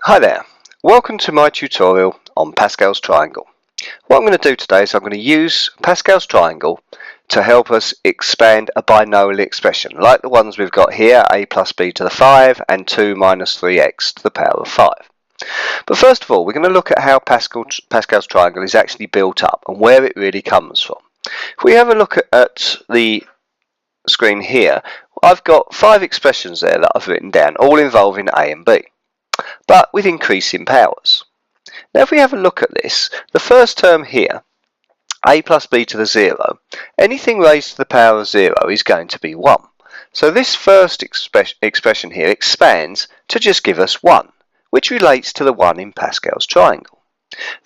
Hi there, welcome to my tutorial on Pascal's triangle. What I'm going to do today is I'm going to use Pascal's triangle to help us expand a binomial expression like the ones we've got here, a plus b to the 5 and 2 minus 3x to the power of 5. But first of all, we're going to look at how Pascal's triangle is actually built up and where it really comes from. If we have a look at the screen here, I've got 5 expressions there that I've written down, all involving a and b, but with increasing powers. Now if we have a look at this, the first term here, a plus b to the 0, anything raised to the power of 0 is going to be 1. So this first expression here expands to just give us 1, which relates to the 1 in Pascal's triangle.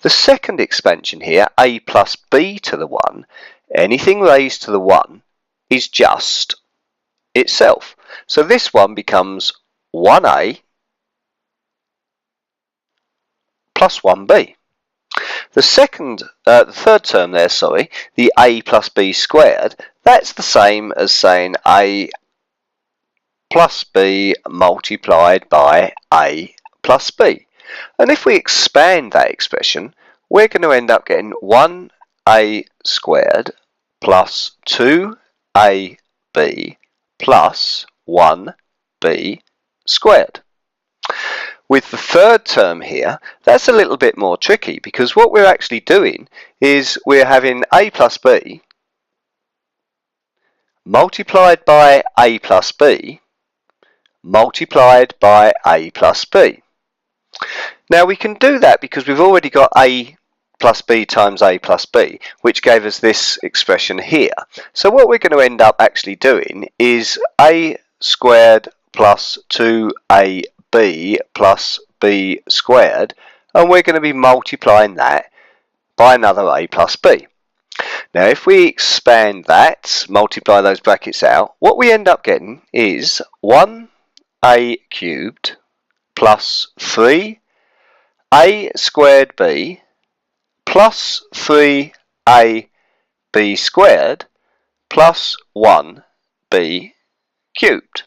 The second expansion here, a plus b to the 1, anything raised to the 1 is just itself. So this one becomes 1a plus 1b. The third term there, the a plus b squared, that's the same as saying a plus b multiplied by a plus b. And if we expand that expression, we're going to end up getting 1a squared plus 2ab plus 1b squared. With the third term here, that's a little bit more tricky because what we're actually doing is we're having a plus b multiplied by a plus b multiplied by a plus b. Now we can do that because we've already got a plus b times a plus b, which gave us this expression here. So what we're going to end up actually doing is a squared plus 2ab plus b squared, and we're going to be multiplying that by another a plus b. Now if we expand that, multiply those brackets out, what we end up getting is 1a cubed plus 3a squared b plus 3ab squared plus 1b cubed.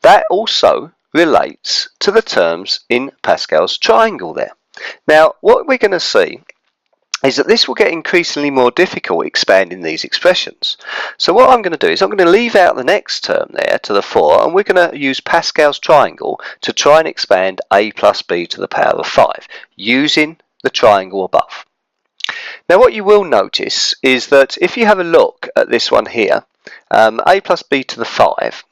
That also relates to the terms in Pascal's triangle there. Now what we're going to see is that this will get increasingly more difficult expanding these expressions. So what I'm going to do is I'm going to leave out the next term there to the 4, and we're going to use Pascal's triangle to try and expand a plus b to the power of 5 using the triangle above. Now what you will notice is that if you have a look at this one here, a plus b to the 5,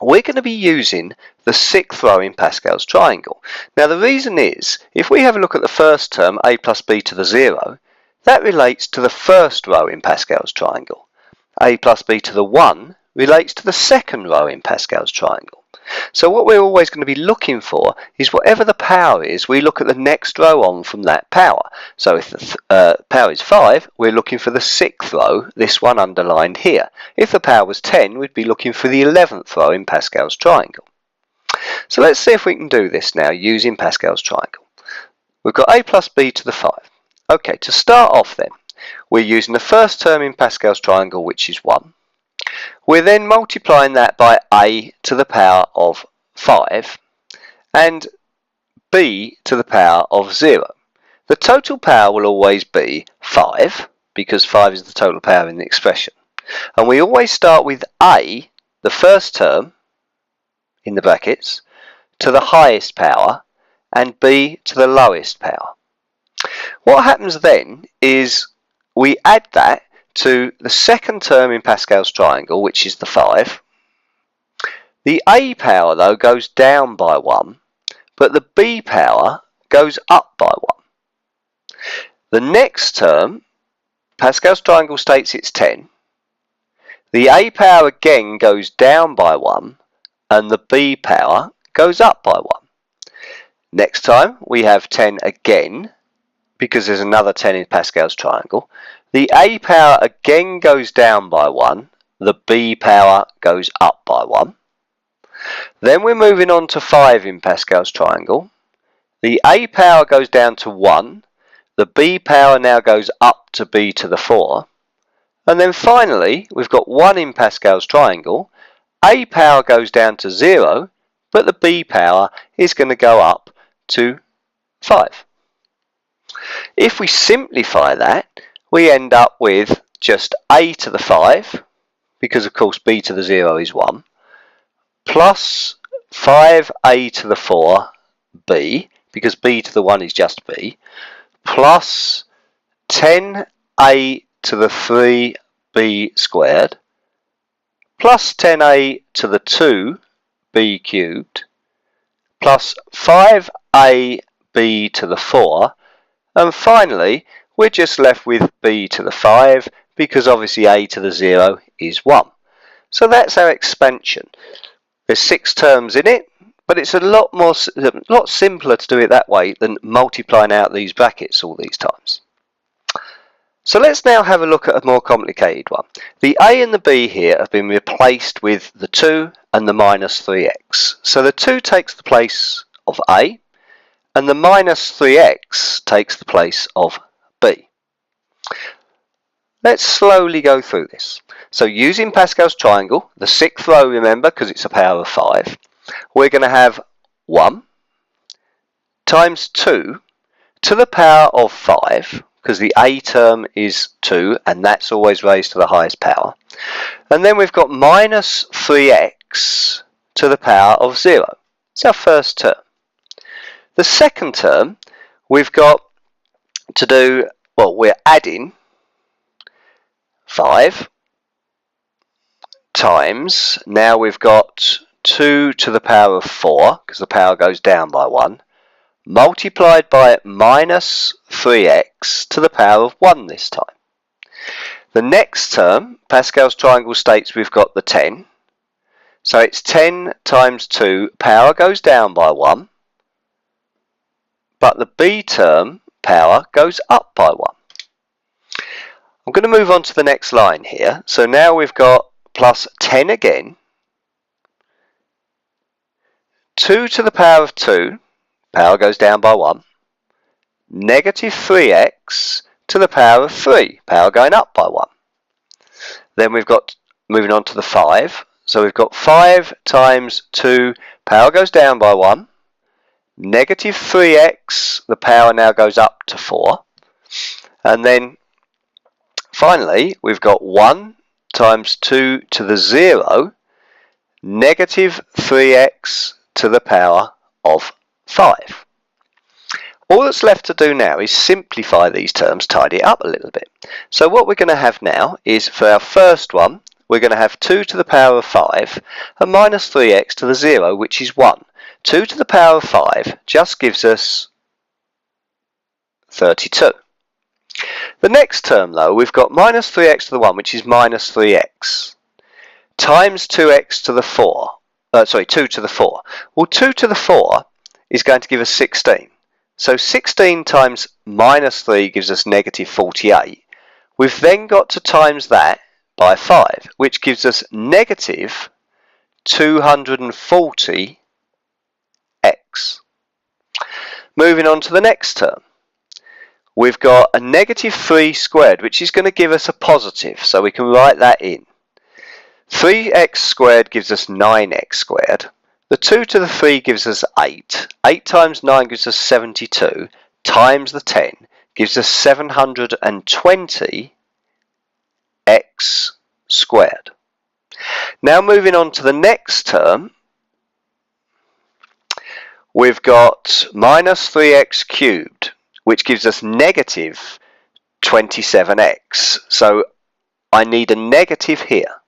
we're going to be using the 6th row in Pascal's triangle. Now the reason is, if we have a look at the first term, a plus b to the 0, that relates to the first row in Pascal's triangle. A plus b to the 1 relates to the second row in Pascal's triangle. So what we're always going to be looking for is whatever the power is, we look at the next row on from that power. So if the power is 5, we're looking for the 6th row, this one underlined here. If the power was 10, we'd be looking for the 11th row in Pascal's triangle. So let's see if we can do this now using Pascal's triangle. We've got a plus b to the 5. Okay, to start off then, we're using the first term in Pascal's triangle, which is 1. We're then multiplying that by a to the power of 5 and b to the power of 0. The total power will always be 5 because 5 is the total power in the expression. And we always start with a, the first term in the brackets, to the highest power and b to the lowest power. What happens then is we add that to the second term in Pascal's triangle, which is the 5. The a power though goes down by 1, but the b power goes up by 1. The next term, Pascal's triangle states it's 10. The a power again goes down by 1, and the b power goes up by 1. Next time we have 10 again, because there's another 10 in Pascal's triangle. The a power again goes down by 1, the b power goes up by 1. Then we're moving on to 5 in Pascal's triangle. The a power goes down to 1, the b power now goes up to b to the 4. And then finally, we've got 1 in Pascal's triangle. A power goes down to 0, but the b power is going to go up to 5. If we simplify that, we end up with just a to the 5, because of course b to the 0 is 1, plus 5a to the 4 b, because b to the 1 is just b, plus 10a to the 3 b squared, plus 10a to the 2 b cubed, plus 5a b to the 4, and finally we're just left with b to the 5, because obviously a to the 0 is 1. So that's our expansion. There's 6 terms in it, but it's a lot simpler to do it that way than multiplying out these brackets all these times. So let's now have a look at a more complicated one. The a and the b here have been replaced with the 2 and the minus 3x. So the 2 takes the place of a, and the minus 3x takes the place of b. Let's slowly go through this. So using Pascal's triangle, the 6th row, remember, because it's a power of 5, we're going to have 1 times 2 to the power of 5, because the a term is 2, and that's always raised to the highest power. And then we've got minus 3x to the power of 0. It's our first term. The second term, we've got to do, well, we're adding 5 times, now we've got 2 to the power of 4, because the power goes down by 1, multiplied by minus 3x to the power of 1 this time. The next term, Pascal's triangle states we've got the 10, so it's 10 times 2, power goes down by 1, but the b term, power, goes up by 1. I'm going to move on to the next line here. So now we've got plus 10 again, 2 to the power of 2, power goes down by 1, negative 3x to the power of 3, power going up by 1. Then we've got, moving on to the 5, so we've got 5 times 2, power goes down by 1, negative 3x, the power now goes up to 4, and then finally we've got 1 times 2 to the 0, negative 3x to the power of 5. All that's left to do now is simplify these terms, tidy it up a little bit. So what we're going to have now is, for our first one, we're going to have 2 to the power of 5 and minus 3x to the 0, which is 1. 2 to the power of 5 just gives us 32. The next term, though, we've got minus 3x to the 1, which is minus 3x, times 2x to the 4. 2 to the 4. Well, 2 to the 4 is going to give us 16. So 16 times minus 3 gives us negative 48. We've then got to times that by 5, which gives us negative 240x. Moving on to the next term. We've got a negative 3 squared, which is going to give us a positive, so we can write that in. 3x squared gives us 9x squared. The 2 to the 3 gives us 8. 8 times 9 gives us 72, times the 10 gives us 720x squared. Now moving on to the next term, we've got minus 3x cubed, which gives us negative 27x. So I need a negative here.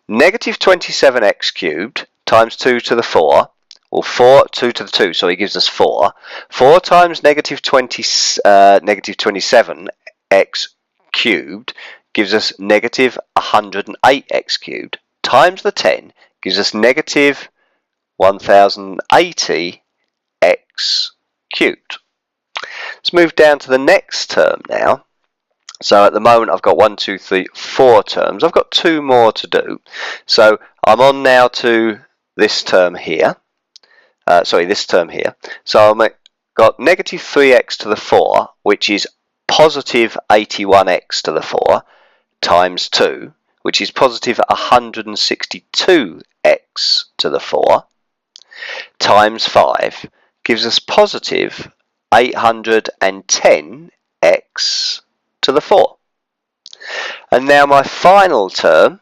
Negative 27x cubed times 2 to the 4, or 2 to the 2, so it gives us 4. 4 times negative 27x cubed gives us negative 108x cubed, times the 10 gives us negative 1080x cubed. Let's move down to the next term now. So at the moment I've got 1, 2, 3, 4 terms. I've got 2 more to do. So I'm on now to this term here. This term here. So I've got negative 3x to the 4, which is positive 81x to the 4, times 2, which is positive 162x to the 4, times 5, gives us positive 810x to the 4. And now my final term,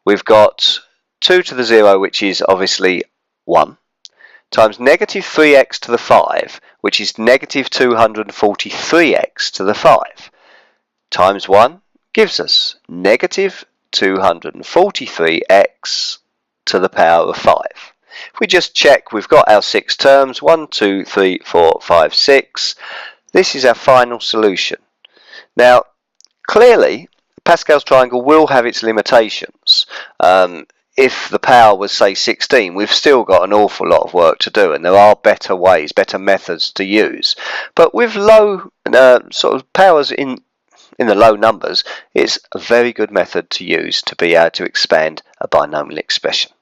we've got 2 to the 0, which is obviously 1, times negative 3x to the 5, which is negative 243x to the 5, times 1 gives us negative 243x to the power of 5. If we just check, we've got our 6 terms, 1, 2, 3, 4, 5, 6. This is our final solution. Now, clearly, Pascal's triangle will have its limitations. If the power was, say, 16, we've still got an awful lot of work to do, and there are better ways, better methods to use. But with low sort of powers in the low numbers, it's a very good method to use to be able to expand a binomial expression.